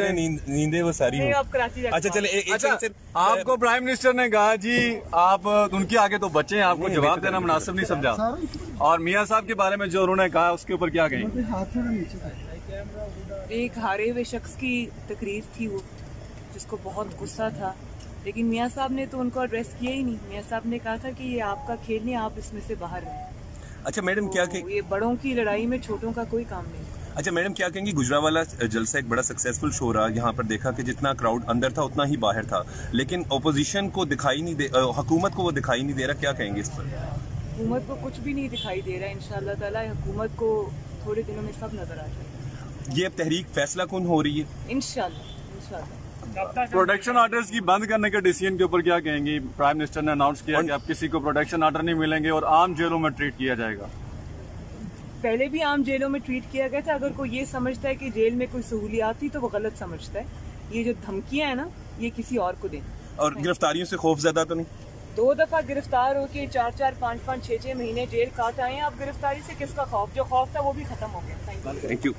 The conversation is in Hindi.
नींदें वो सारी नहीं, आप कराची जाके अच्छा चले आपको प्राइम मिनिस्टर ने कहा जी आप उनके आगे तो बच्चे हैं, आपको जवाब देना मुनासिब नहीं समझा, और मियाँ साहब के बारे में जो उन्होंने कहा उसके ऊपर क्या कहेंगे? एक हारे हुए शख्स की तकरीर थी वो, जिसको बहुत गुस्सा था, लेकिन मियाँ साहब ने तो उनको एड्रेस किया ही नहीं। मियाँ साहब ने कहा था कि ये आपका खेल नहीं, आप इसमें से बाहर रहें। अच्छा मैडम क्या ये बड़ों की लड़ाई में छोटों का कोई काम नहीं। अच्छा मैडम क्या कहेंगी, गुजरावाला जलसा एक बड़ा सक्सेसफुल शो रहा, यहाँ पर देखा कि जितना क्राउड अंदर था उतना ही बाहर था, लेकिन ओपोजिशन को दिखाई नहीं दे, हुकूमत को वो दिखाई नहीं दे रहा, क्या कहेंगे इस पर? हुकूमत को कुछ भी नहीं दिखाई दे रहा है। इंशाअल्लाह ताला हुकूमत को थोड़े दिनों में सब नजर आ जाएगा। ये अब तहरीक फैसला कौन हो रही है? इंशाअल्लाह। प्रोटेक्शन ऑर्डर्स की बंद करने के डिसीजन के ऊपर क्या कहेंगी? प्राइम मिनिस्टर ने अनाउंस किया कि अब किसी को प्रोटेक्शन ऑर्डर नहीं मिलेंगे और आम जेलों में ट्रीट किया जाएगा। पहले भी आम जेलों में ट्रीट किया गया था। अगर कोई ये समझता है कि जेल में कोई सहूलियात थी तो वो गलत समझता है। ये जो धमकियां है ना, ये किसी और को दें। और गिरफ्तारियों से खौफ ज्यादा तो नहीं? 2 दफा गिरफ्तार होके 4-4, 5-5, 6-6 महीने जेल काट आए हैं। अब गिरफ्तारी से किसका खौफ? जो खौफ था वो भी खत्म हो गया। Thank you.